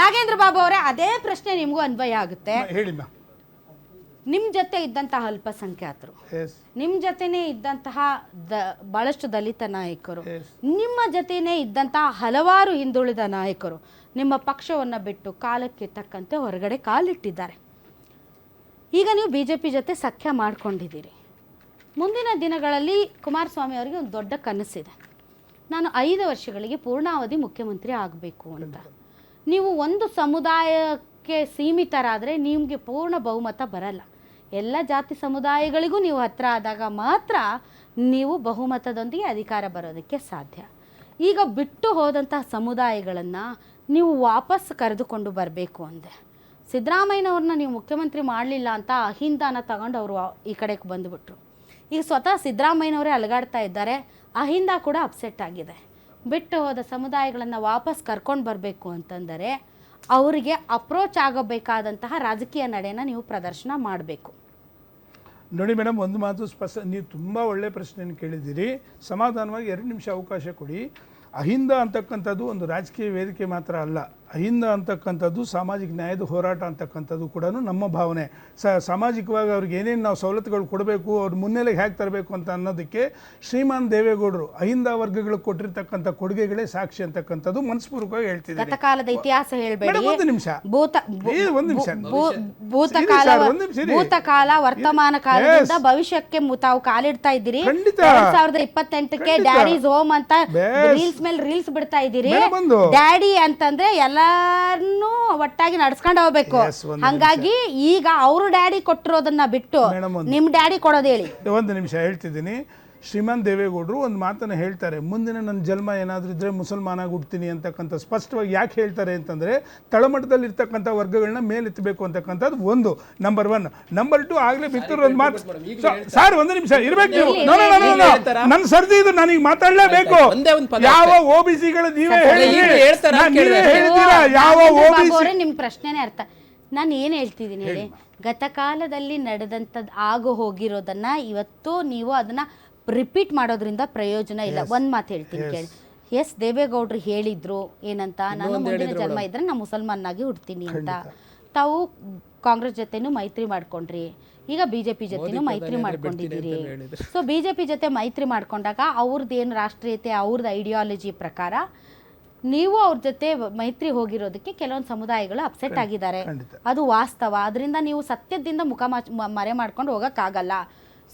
ನಾಗೇಂದ್ರ ಬಾಬು ಅವರೇ, ಅದೇ ಪ್ರಶ್ನೆ ನಿಮ್ಗೂ ಅನ್ವಯ ಆಗುತ್ತೆ. ನಿಮ್ ಜೊತೆ ಇದ್ದಂತಹ ಅಲ್ಪಸಂಖ್ಯಾತರು, ನಿಮ್ ಜೊತೆನೆ ಇದ್ದಂತಹ ಬಹಳಷ್ಟು ದಲಿತ ನಾಯಕರು, ನಿಮ್ಮ ಜೊತೆನೆ ಇದ್ದಂತಹ ಹಲವಾರು ಹಿಂದುಳಿದ ನಾಯಕರು ನಿಮ್ಮ ಪಕ್ಷವನ್ನ ಬಿಟ್ಟು ಕಾಲಕ್ಕೆ ತಕ್ಕಂತೆ ಹೊರಗಡೆ ಕಾಲಿಟ್ಟಿದ್ದಾರೆ. ಈಗ ನೀವು ಬಿಜೆಪಿ ಜೊತೆ ಸಖ್ಯ ಮಾಡ್ಕೊಂಡಿದ್ದೀರಿ. ಮುಂದಿನ ದಿನಗಳಲ್ಲಿ ಕುಮಾರಸ್ವಾಮಿ ಅವರಿಗೆ ಒಂದು ದೊಡ್ಡ ಕನಸಿದೆ, ನಾನು 5 ವರ್ಷಗಳಿಗೆ ಪೂರ್ಣಾವಧಿ ಮುಖ್ಯಮಂತ್ರಿ ಆಗಬೇಕು ಅಂತ. ನೀವು ಒಂದು ಸಮುದಾಯಕ್ಕೆ ಸೀಮಿತರಾದರೆ ನಿಮಗೆ ಪೂರ್ಣ ಬಹುಮತ ಬರಲ್ಲ. ಎಲ್ಲ ಜಾತಿ ಸಮುದಾಯಗಳಿಗೂ ನೀವು ಹತ್ತಿರ ಆದಾಗ ಮಾತ್ರ ನೀವು ಬಹುಮತದೊಂದಿಗೆ ಅಧಿಕಾರ ಬರೋದಕ್ಕೆ ಸಾಧ್ಯ. ಈಗ ಬಿಟ್ಟು ಹೋದಂತಹ ಸಮುದಾಯಗಳನ್ನು ನೀವು ವಾಪಸ್ ಕರೆದುಕೊಂಡು ಬರಬೇಕು ಅಂದೆ. ಸಿದ್ದರಾಮಯ್ಯನವ್ರನ್ನ ನೀವು ಮುಖ್ಯಮಂತ್ರಿ ಮಾಡಲಿಲ್ಲ ಅಂತ ಅಹಿಂದಾನ ತಗೊಂಡು ಅವರು ಈ ಕಡೆಗೆ ಬಂದುಬಿಟ್ರು. ಈಗ ಸ್ವತಃ ಸಿದ್ದರಾಮಯ್ಯನವರೇ ಅಲಗಾಡ್ತಾ ಇದ್ದಾರೆ. ಅಹಿಂದ ಕೂಡ ಅಪ್ಸೆಟ್ ಆಗಿದೆ. ಬಿಟ್ಟು ಹೋದ ಸಮುದಾಯಗಳನ್ನು ವಾಪಸ್ ಕರ್ಕೊಂಡು ಬರಬೇಕು ಅಂತಂದರೆ ಅವರಿಗೆ ಅಪ್ರೋಚ್ ಆಗಬೇಕಾದಂತಹ ರಾಜಕೀಯ ನಡೆಯನ್ನು ನೀವು ಪ್ರದರ್ಶನ ಮಾಡಬೇಕು. ನೋಡಿ ಮೇಡಮ್, ಒಂದು ಮಾತು ಸ್ಪಷ್ಟ, ನೀವು ತುಂಬ ಒಳ್ಳೆಯ ಪ್ರಶ್ನೆಯನ್ನು ಕೇಳಿದ್ದೀರಿ. ಸಮಾಧಾನವಾಗಿ 2 ನಿಮಿಷ ಅವಕಾಶ ಕೊಡಿ. ಅಹಿಂದ ಅಂತಕ್ಕಂಥದ್ದು ಒಂದು ರಾಜಕೀಯ ವೇದಿಕೆ ಮಾತ್ರ ಅಲ್ಲ. ಅಹಿಂದ ಅಂತಕ್ಕಂಥದ್ದು ಸಾಮಾಜಿಕ ನ್ಯಾಯದ ಹೋರಾಟ ಅಂತಕ್ಕಂಥದ್ದು ಕೂಡ ನಮ್ಮ ಭಾವನೆ. ಸಾಮಾಜಿಕವಾಗಿ ಅವ್ರಿಗೆ ಏನೇನು ನಾವು ಸವಲತ್ತುಗಳು ಕೊಡಬೇಕು, ಅವ್ರ ಮುನ್ನೆಲೆಗೆ ಹೇಗೆ ತರಬೇಕು ಅಂತ ಅನ್ನೋದಕ್ಕೆ ಶ್ರೀಮಾನ್ ದೇವೇಗೌಡರು ಅಹಿಂದ ವರ್ಗಗಳಿಗೆ ಕೊಟ್ಟಿರ್ತಕ್ಕಂಥ ಕೊಡುಗೆಗಳೇ ಸಾಕ್ಷಿ ಅಂತಕ್ಕಂಥದ್ದು ಮನಸ್ಪೂರ್ವಕವಾಗಿ ಹೇಳ್ತಿದ್ದಾರೆ. ಗತಕಾಲದ ಇತಿಹಾಸ ಹೇಳಬೇಡಿ, ಒಂದು ನಿಮಿಷ, ಭೂತಕಾಲ ವರ್ತಮಾನ ಕಾಲದಿಂದ ಭವಿಷ್ಯಕ್ಕೆ ತಾವು ಕಾಲಿಡ್ತಾ ಇದ್ದೀರಿ. 2028ಕ್ಕೆ ಡ್ಯಾಡೀಸ್ ಹೋಮ್ ಅಂತ ರೀಲ್ಸ್ ಮೇಲೆ ರೀಲ್ಸ್ ಬಿಡ್ತಾ ಇದ್ದೀರಿ. ಡ್ಯಾಡಿ ಅಂತಂದ್ರೆ ಎಲ್ಲಾರನ್ನೂ ಒಟ್ಟಾಗಿ ನಡ್ಸ್ಕೊಂಡು ಹೋಗ್ಬೇಕು. ಹಂಗಾಗಿ ಈಗ ಅವರು ಡ್ಯಾಡಿ ಕೊಟ್ಟಿರೋದನ್ನ ಬಿಟ್ಟು ನಿಮ್ ಡ್ಯಾಡಿ ಕೊಡೋದು ಹೇಳಿ. ಒಂದು ನಿಮಿಷ ಹೇಳ್ತಿದ್ದೀನಿ. ಶ್ರೀಮಾನ್ ದೇವೇಗೌಡರು ಒಂದು ಮಾತನ್ನು ಹೇಳ್ತಾರೆ, ಮುಂದಿನ ನನ್ನ ಜನ್ಮ ಏನಾದರೂ ಇದ್ದರೆ ಮುಸಲ್ಮಾನಾಗಿ ಹುಡ್ತೀನಿ ಅಂತಕ್ಕಂಥ ಸ್ಪಷ್ಟವಾಗಿ ಯಾಕೆ ಹೇಳ್ತಾರೆ ಅಂತಂದರೆ ತಳಮಟ್ಟದಲ್ಲಿ ಇರ್ತಕ್ಕಂಥ ವರ್ಗಗಳನ್ನ ಮೇಲೆತ್ತಬೇಕು ಅಂತಕ್ಕಂಥದ್ದು ಒಂದು ನಂಬರ್ 1. ನಂಬರ್ 2, ಆಗಲೇ ಬಿತ್ತೂರು ಒಂದು ಮಾತು. ಸರ್ ಒಂದು ನಿಮಿಷ ಇರಬೇಕು ನೀವು. ನನ್ನ ಸರ್ದಿ ಇದು, ನಾನೀಗ ಮಾತಾಡಲೇಬೇಕು. ಯಾವ OBCಗಳ ನೀವೇ ಹೇಳಿದ್ದೀರಾ? ಯಾವ OBC ನಿಮ್ಮ ಪ್ರಶ್ನೆನೇ ಅರ್ಥ. ನಾನು ಏನು ಹೇಳ್ತಿದ್ದೀನಿ ಹೇಳಿ, ಗತಕಾಲದಲ್ಲಿ ನಡೆದಂಥದ್ದು ಆಗು ಹೋಗಿರೋದನ್ನ ಇವತ್ತು ನೀವು ಅದನ್ನ ರಿಪೀಟ್ ಮಾಡೋದ್ರಿಂದ ಪ್ರಯೋಜನ ಇಲ್ಲ. ಒಂದು ಮಾತು ಹೇಳ್ತೀನಿ ಕೇಳಿ. ಎಸ್, ದೇವೇಗೌಡರು ಹೇಳಿದ್ರು ಏನಂತ, ನಾನು ಮುಂದಿನ ಜನ್ಮ ಇದ್ರೆ ನಾನು ಮುಸಲ್ಮಾನಾಗಿ ಹುಡ್ತೀನಿ ಅಂತ. ತಾವು ಕಾಂಗ್ರೆಸ್ ಜೊತೆನೂ ಮೈತ್ರಿ ಮಾಡ್ಕೊಂಡ್ರಿ, ಈಗ ಬಿಜೆಪಿ ಜೊತೆನೂ ಮೈತ್ರಿ ಮಾಡ್ಕೊಂಡಿದ್ದೀರಿ. ಸೊ ಬಿಜೆಪಿ ಜೊತೆ ಮೈತ್ರಿ ಮಾಡ್ಕೊಂಡಾಗ ಅವ್ರದ್ದೇನು ರಾಷ್ಟ್ರೀಯತೆ, ಅವ್ರದ್ದು ಐಡಿಯಾಲಜಿ ಪ್ರಕಾರ ನೀವು ಅವ್ರ ಜೊತೆ ಮೈತ್ರಿ ಹೋಗಿರೋದಕ್ಕೆ ಕೆಲವೊಂದು ಸಮುದಾಯಗಳು ಅಪ್ಸೆಟ್ ಆಗಿದ್ದಾರೆ. ಅದು ವಾಸ್ತವ. ಅದರಿಂದ ನೀವು ಸತ್ಯದಿಂದ ಮುಖ ಮರೆ ಮಾಡ್ಕೊಂಡು ಹೋಗೋಕ್ಕಾಗಲ್ಲ.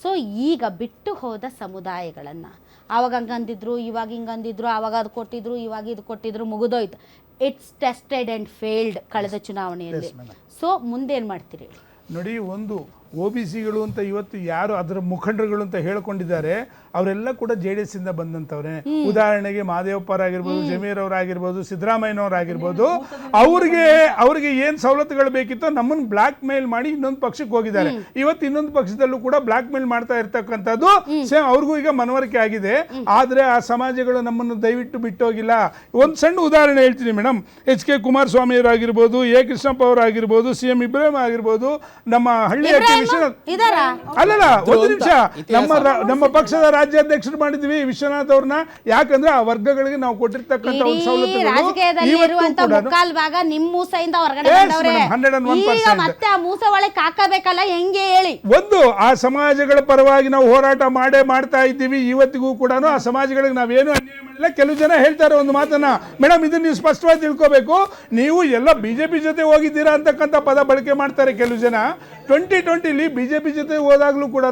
ಸೊ ಈಗ ಬಿಟ್ಟು ಹೋದ ಸಮುದಾಯಗಳನ್ನು ಆವಾಗ ಹಂಗಂದಿದ್ರು, ಇವಾಗ ಹಿಂಗಂದಿದ್ರು, ಆವಾಗ ಅದು ಕೊಟ್ಟಿದ್ರು, ಇವಾಗ ಇದು ಕೊಟ್ಟಿದ್ರು, ಮುಗಿದೋಯ್ತು. ಇಟ್ಸ್ ಟೆಸ್ಟೆಡ್ ಆ್ಯಂಡ್ ಫೇಲ್ಡ್ ಕಳೆದ ಚುನಾವಣೆಯಲ್ಲಿ. ಸೊ ಮುಂದೇನು ಮಾಡ್ತೀರಿ ನೋಡಿ. ಒಂದು OBCಗಳು ಅಂತ ಇವತ್ತು ಯಾರು ಅದರ ಮುಖಂಡರುಗಳು ಅಂತ ಹೇಳ್ಕೊಂಡಿದ್ದಾರೆ ಅವರೆಲ್ಲ ಕೂಡ JDS ಇಂದ ಬಂದಂಥವ್ರೆ. ಉದಾಹರಣೆಗೆ ಮಹದೇವಪ್ಪರಾಗಿರ್ಬೋದು, ಜಮೀರ್ ಅವರಾಗಿರ್ಬೋದು, ಸಿದ್ದರಾಮಯ್ಯನವರಾಗಿರ್ಬೋದು. ಅವ್ರಿಗೆ ಏನು ಸವಲತ್ತುಗಳು ಬೇಕಿತ್ತೋ ನಮ್ಮನ್ನು ಬ್ಲಾಕ್ ಮೇಲ್ ಮಾಡಿ ಇನ್ನೊಂದು ಪಕ್ಷಕ್ಕೆ ಹೋಗಿದ್ದಾರೆ. ಇವತ್ತು ಇನ್ನೊಂದು ಪಕ್ಷದಲ್ಲೂ ಕೂಡ ಬ್ಲಾಕ್ ಮೇಲ್ ಮಾಡ್ತಾ ಇರ್ತಕ್ಕಂಥದ್ದು ಸೇಮ್ ಅವ್ರಿಗೂ ಈಗ ಮನವರಿಕೆ ಆಗಿದೆ. ಆದರೆ ಆ ಸಮಾಜಗಳು ನಮ್ಮನ್ನು ದಯವಿಟ್ಟು ಬಿಟ್ಟೋಗಿಲ್ಲ. ಒಂದು ಸಣ್ಣ ಉದಾಹರಣೆ ಹೇಳ್ತೀನಿ ಮೇಡಮ್. HK ಕುಮಾರಸ್ವಾಮಿ ಅವರಾಗಿರ್ಬೋದು, A ಕೃಷ್ಣಪ್ಪ ಅವರಾಗಿರ್ಬೋದು, CM ಇಬ್ರಾಹಿಂ ಆಗಿರ್ಬೋದು, ನಮ್ಮ ಹಳ್ಳಿಯ ಅಲ್ಲಲ್ಲ ಒಂದು ನಿಮಿಷ, ನಮ್ಮ ಪಕ್ಷದ ರಾಜ್ಯಾಧ್ಯಕ್ಷರು ಮಾಡಿದ್ವಿ ವಿಶ್ವನಾಥ್ ಅವ್ರನ್ನ. ಯಾಕಂದ್ರೆ ಆ ವರ್ಗಗಳಿಗೆ ನಾವು ಕೊಟ್ಟಿರ್ತಕ್ಕಂಥ ಒಂದು ಸವಲತ್ತುಗಳು ಒಂದು ಆ ಸಮಾಜಗಳ ಪರವಾಗಿ ನಾವು ಹೋರಾಟ ಮಾಡ್ತಾ ಇದ್ದೀವಿ. ಇವತ್ತಿಗೂ ಕೂಡ ಆ ಸಮಾಜಗಳಿಗೆ ನಾವೇನು ಅನ್ಯಾಯ ಮಾಡಿಲ್ಲ. ಕೆಲವು ಜನ ಹೇಳ್ತಾರೆ ಒಂದು ಮಾತನ್ನ, ಮೇಡಮ್ ಇದನ್ನ ನೀವು ಸ್ಪಷ್ಟವಾಗಿ ತಿಳ್ಕೋಬೇಕು, ನೀವು ಎಲ್ಲ ಬಿಜೆಪಿ ಜೊತೆ ಹೋಗಿದ್ದೀರಾ ಅಂತಕ್ಕಂಥ ಪದ ಬಳಕೆ ಮಾಡ್ತಾರೆ ಕೆಲವು ಜನ. 2020 ಬಿಜೆಪಿ ಜೊತೆ ಹೋದಾಗ್ಲೂ ಕೂಡ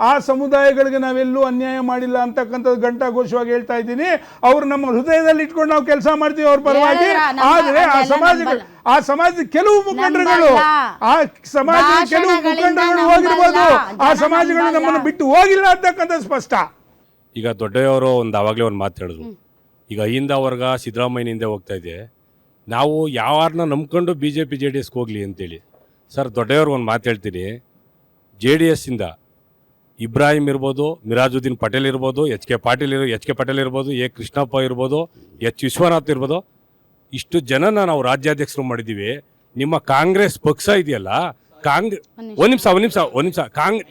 ಆ ಸಮುದಾಯಗಳಿಗೆ ನಾವೆಲ್ಲೂ ಅನ್ಯಾಯ ಮಾಡಿಲ್ಲ ಅಂತಕ್ಕಂಥದ್ದು ಘಂಟಾಘೋಷವಾಗಿ ಹೇಳ್ತಾ ಇದ್ದೀನಿ. ಅವ್ರು ನಮ್ಮ ಹೃದಯದಲ್ಲಿ ಇಟ್ಕೊಂಡು ನಾವು ಕೆಲಸ ಮಾಡ್ತೀವಿ ಅವ್ರ ಪರವಾಗಿ. ಆದರೆ ಆ ಸಮಾಜದ ಕೆಲವು ಮುಖಂಡರುಗಳು ಹೋಗಿರ್ಬೋದು, ಆ ಸಮಾಜಗಳು ನಮ್ಮನ್ನು ಬಿಟ್ಟು ಹೋಗಿಲ್ಲ ಅಂತಕ್ಕಂಥದ್ದು ಸ್ಪಷ್ಟ. ಈಗ ದೊಡ್ಡವರು ಆವಾಗಲೇ ಒಂದು ಮಾತು ಹೇಳಿದ್ರು, ಈಗ ಅಹಿಂದ ವರ್ಗ ಸಿದ್ದರಾಮಯ್ಯನಿಂದ ಹೋಗ್ತಾ ಇದೆ, ನಾವು ಯಾರನ್ನ ನಂಬ್ಕೊಂಡು BJP JDSಗೆ ಹೋಗ್ಲಿ ಅಂತೇಳಿ. ಸರ್ ದೊಡ್ಡವ್ರು ಒಂದು ಮಾತು ಹೇಳ್ತೀನಿ, JDS ಇಂದ ಇಬ್ರಾಹಿಂ ಇರ್ಬೋದು, ಮಿರಾಜುದ್ದೀನ್ ಪಟೇಲ್ ಇರ್ಬೋದು, ಎಚ್ ಕೆ ಪಾಟೀಲ್ ಇರ್ಬೋದು, A ಕೃಷ್ಣಪ್ಪ ಇರ್ಬೋದು, H ವಿಶ್ವನಾಥ್ ಇರ್ಬೋದು, ಇಷ್ಟು ಜನನ ನಾವು ರಾಜ್ಯಾಧ್ಯಕ್ಷರು ಮಾಡಿದ್ದೀವಿ. ನಿಮ್ಮ ಕಾಂಗ್ರೆಸ್ ಪಕ್ಷ ಇದೆಯಲ್ಲ, ಒಂದ್ ನಿಮಿಷ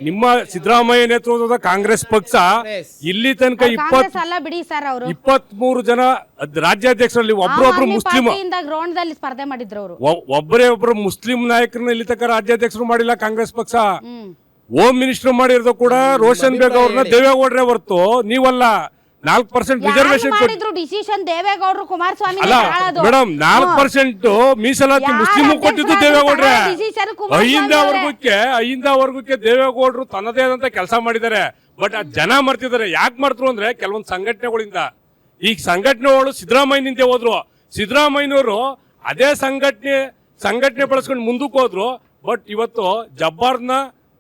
ನಿಮ್ಮ ಸಿದ್ದರಾಮಯ್ಯ ನೇತೃತ್ವದ ಕಾಂಗ್ರೆಸ್ ಪಕ್ಷ ಇಲ್ಲಿ ತನಕ ಕಾಂಗ್ರೆಸ್ ಅಲ್ಲ ಬಿಡಿ ಸರ್ ಅವರು 23 ಜನ ರಾಜ್ಯಾಧ್ಯಕ್ಷರಲ್ಲಿ ಒಬ್ಬರೊಬ್ರು ಮುಸ್ಲಿಂ ಗ್ರೌಂಡ್ ದಲ್ಲಿ ಸ್ಪರ್ಧೆ ಮಾಡಿದ್ರು ಅವರು. ಒಬ್ಬರು ಮುಸ್ಲಿಂ ನಾಯಕರನ್ನ ಇಲ್ಲಿ ತನಕ ರಾಜ್ಯಾಧ್ಯಕ್ಷರು ಮಾಡಿಲ್ಲ ಕಾಂಗ್ರೆಸ್ ಪಕ್ಷ. ಹೋಮ್ ಮಿನಿಸ್ಟರ್ ಮಾಡಿರೋದು ಕೂಡ ರೋಷನ್ ಬೇಗ್ ಅವ್ರನ್ನ ದೇವೇಗೌಡ್ರೆ ಹೊರತು ನೀವಲ್ಲ. 4% ರಿಸರ್ವೇಶನ್ ಡಿಸಿಷನ್ ದೇವೇಗೌಡರು ಕುಮಾರಸ್ವಾಮಿ ಅಲ್ಲ ಮೇಡಮ್, 4% ಮೀಸಲಾತಿ ಮುಸ್ಲಿಂ ಕೊಟ್ಟಿದ್ದು ದೇವೇಗೌಡ್ರೆ. ಅಹಿಂದ ವರ್ಗಕ್ಕೆ ದೇವೇಗೌಡರು ತನ್ನದೇ ಆದಂತ ಕೆಲಸ ಮಾಡಿದ್ದಾರೆ. ಬಟ್ ಆ ಜನ ಮರ್ತಿದ್ದಾರೆ. ಯಾಕೆ ಮರ್ತರು ಅಂದ್ರೆ ಕೆಲವೊಂದು ಸಂಘಟನೆಗಳಿಂದ. ಈಗ ಸಂಘಟನೆಗಳು ಸಿದ್ದರಾಮಯ್ಯನಿಂದ ಹೋದ್ರು. ಸಿದ್ದರಾಮಯ್ಯನವರು ಅದೇ ಸಂಘಟನೆ ಬಳಸ್ಕೊಂಡು ಮುಂದಕ್ಕೆ ಹೋದ್ರು. ಬಟ್ ಇವತ್ತು ಜಬ್ಬಾರ್ನ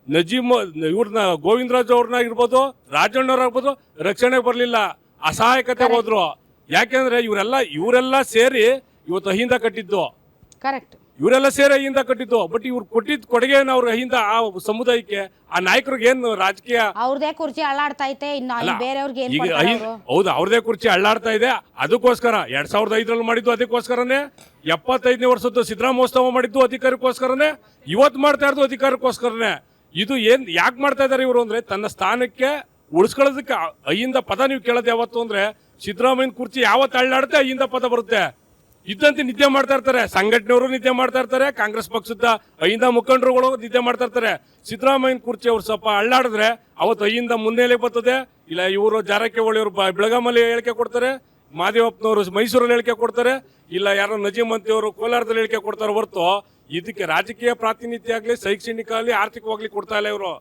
ನಜೀಮ್ ಇವ್ರನ್ನ ಗೋವಿಂದರಾಜ್ ಅವ್ರನ್ನ ಇರ್ಬೋದು, ರಾಜಣ್ಣವ್ರಾಗ್ಬೋದು, ರಕ್ಷಣೆಗೆ ಬರ್ಲಿಲ್ಲ, ಅಸಹಾಯಕತೆ ಹೋದ್ರು. ಯಾಕೆಂದ್ರೆ ಇವರೆಲ್ಲ ಸೇರಿ ಇವತ್ತು ಅಹಿಂದ ಕಟ್ಟಿದ್ದು. ಕರೆಕ್ಟ್, ಇವರೆಲ್ಲ ಸೇರಿ ಅಹಿಂದ ಕಟ್ಟಿದ್ದು. ಬಟ್ ಇವ್ರು ಕೊಟ್ಟಿದ್ ಕೊಡುಗೆ ಅವ್ರ ಅಹಿಂದ ಆ ಸಮುದಾಯಕ್ಕೆ, ಆ ನಾಯಕರಿಗೆ ಏನು ರಾಜಕೀಯ ಅವ್ರದೇ ಕುರ್ಚಿ ಅಳ್ಳಾಡ್ತಾ ಐತೆ. ಇನ್ನು ಬೇರೆಯವ್ರಿಗೆ ಹೌದು, ಅವ್ರದೇ ಕುರ್ಚಿ ಅಳ್ಳಾಡ್ತಾ ಇದೆ. ಅದಕ್ಕೋಸ್ಕರ 2005 ಮಾಡಿದ್ದು ಅದಕ್ಕೋಸ್ಕರನೇ, 75ನೇ ವರ್ಷದ್ದು ಸಿದ್ದರಾಮೋತ್ಸವ ಮಾಡಿದ್ದು ಅಧಿಕಾರಕ್ಕೋಸ್ಕರನೇ, ಇವತ್ತು ಮಾಡ್ತಾ ಇರೋದು ಅಧಿಕಾರಕ್ಕೋಸ್ಕರನೇ. ಇದು ಯಾಕೆ ಮಾಡ್ತಾ ಇದಾರೆ ಇವರು ಅಂದ್ರೆ ತನ್ನ ಸ್ಥಾನಕ್ಕೆ ಉಳಿಸ್ಕೊಳ್ಳೋದಕ್ಕೆ. ಅಹಿಂದ ಪದ ನೀವು ಕೇಳೋದು ಯಾವತ್ತು ಅಂದ್ರೆ ಸಿದ್ದರಾಮಯ್ಯನ ಕುರ್ಚಿ ಯಾವತ್ತು ಅಳ್ಳಾಡುತ್ತೆ ಅಹಿಂದ ಪದ ಬರುತ್ತೆ. ಇದ್ದಂತೆ ನಿದ್ದೆ ಮಾಡ್ತಾ ಇರ್ತಾರೆ. ಸಂಘಟನೆಯವರು ನಿದ್ದೆ ಮಾಡ್ತಾ ಇರ್ತಾರೆ, ಕಾಂಗ್ರೆಸ್ ಪಕ್ಷದ ಅಹಿಂದ ಮುಖಂಡರುಗಳು ನಿದ್ದೆ ಮಾಡ್ತಾ ಇರ್ತಾರೆ. ಸಿದ್ದರಾಮಯ್ಯನ ಕುರ್ಚಿ ಅವ್ರು ಸ್ವಲ್ಪ ಅಳ್ಳಾಡಿದ್ರೆ ಅವತ್ತು ಅಹಿಂದ ಮುನ್ನೆಲೆ ಬರ್ತದೆ. ಇಲ್ಲ ಇವರು ಜಾರಕಿಹೊಳಿ ಅವರು ಬೆಳಗಾಮಲ್ಲಿ ಹೇಳಿಕೆ ಕೊಡ್ತಾರೆ, ಮಾದೇವಪ್ಪನವರು ಮೈಸೂರಲ್ಲಿ ಹೇಳಿಕೆ ಕೊಡ್ತಾರೆ, ಇಲ್ಲ ಯಾರೋ ನಜೀಮ್ ಅಂತಿಯವರು ಕೋಲಾರದಲ್ಲಿ ಹೇಳಿಕೆ ಕೊಡ್ತಾರೆ. ಹೊರತು ಇದಕ್ಕೆ ರಾಜಕೀಯ ಪ್ರಾತಿನಿಧ್ಯ ಆಗಲಿ, ಶೈಕ್ಷಣಿಕ ಆಗಲಿ, ಆರ್ಥಿಕವಾಗ್ಲಿ ಕೊಡ್ತಾ ಇಲ್ಲ ಇವರು.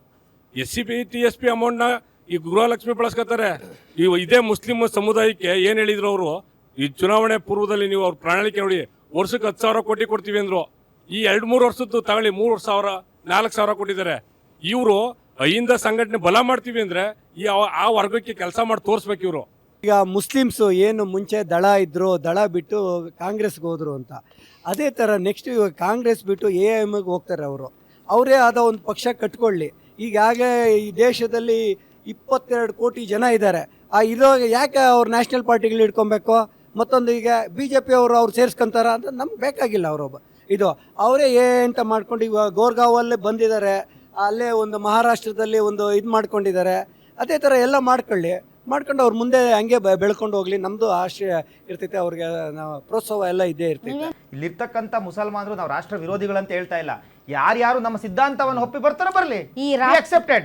SCB TSP ಅಮೌಂಟ್ನ ಈ ಗೃಹಲಕ್ಷ್ಮಿ ಬಳಸ್ಕೊತಾರೆ. ಇದೇ ಮುಸ್ಲಿಂ ಸಮುದಾಯಕ್ಕೆ ಏನ್ ಹೇಳಿದ್ರು ಅವರು, ಈ ಚುನಾವಣೆ ಪೂರ್ವದಲ್ಲಿ ನೀವು ಅವ್ರ ಪ್ರಣಾಳಿಕೆ ನೋಡಿ, ವರ್ಷಕ್ಕೆ 10,000 ಕೋಟಿ ಕೊಡ್ತೀವಿ ಅಂದ್ರು. ಈ 2-3 ವರ್ಷದ್ದು ತಗೊಳ್ಳಿ 3,000-4,000 ಕೊಟ್ಟಿದ್ದಾರೆ. ಇವರು ಅಹಿಂದ ಸಂಘಟನೆ ಬಲ ಮಾಡ್ತೀವಿ ಅಂದ್ರೆ ಆ ವರ್ಗಕ್ಕೆ ಕೆಲಸ ಮಾಡಿ ತೋರಿಸ್ಬೇಕು ಇವರು. ಈಗ ಮುಸ್ಲಿಮ್ಸು ಏನು ಮುಂಚೆ ದಳ ಇದ್ರು, ದಳ ಬಿಟ್ಟು ಕಾಂಗ್ರೆಸ್ಗೆ ಹೋದ್ರು ಅಂತ, ಅದೇ ಥರ ನೆಕ್ಸ್ಟ್ ಇವಾಗ ಕಾಂಗ್ರೆಸ್ ಬಿಟ್ಟು AIMಗೆ ಹೋಗ್ತಾರೆ. ಅವರೇ ಆದ ಒಂದು ಪಕ್ಷ ಕಟ್ಕೊಳ್ಳಿ. ಈಗಾಗಲೇ ಈ ದೇಶದಲ್ಲಿ 22 ಕೋಟಿ ಜನ ಇದ್ದಾರೆ. ಇವಾಗ ಯಾಕೆ ಅವ್ರು ನ್ಯಾಷನಲ್ ಪಾರ್ಟಿಗಳು ಇಟ್ಕೊಬೇಕು? ಮತ್ತೊಂದು ಈಗ BJP ಅವ್ರು ಸೇರಿಸ್ಕೊಂತಾರ ಅಂತ ನಮ್ಗೆ ಬೇಕಾಗಿಲ್ಲ. ಅವರೇ ಅಂತ ಮಾಡ್ಕೊಂಡು ಇವಾಗ ಗೋರ್ಗಾವಲ್ಲೇ ಬಂದಿದ್ದಾರೆ, ಅಲ್ಲೇ ಒಂದು ಮಹಾರಾಷ್ಟ್ರದಲ್ಲಿ ಒಂದು ಇದು ಮಾಡ್ಕೊಂಡಿದ್ದಾರೆ. ಅದೇ ಥರ ಎಲ್ಲ ಮಾಡ್ಕೊಂಡು ಅವ್ರ ಮುಂದೆ ಹಂಗೆ ಬೆಳ್ಕೊಂಡು ಹೋಗ್ಲಿ. ನಮ್ದು ಆಶಯ ಇರ್ತೈತೆ, ಅವ್ರಿಗೆ ನಾವು ಪ್ರೋತ್ಸಾಹ ಎಲ್ಲ ಇದ್ದೇ ಇರ್ತೈತೆ. ಇಲ್ಲಿರ್ತಕ್ಕಂಥ ಮುಸಲ್ಮಾನರು ನಾವು ರಾಷ್ಟ್ರ ವಿರೋಧಿಗಳಂತ ಹೇಳ್ತಾ ಇಲ್ಲ. ಯಾರ್ಯಾರು ನಮ್ಮ ಸಿದ್ಧಾಂತವನ್ನು ಒಪ್ಪಿ ಬರ್ತಾರೋ ಬರ್ಲಿ, ಈ accepted.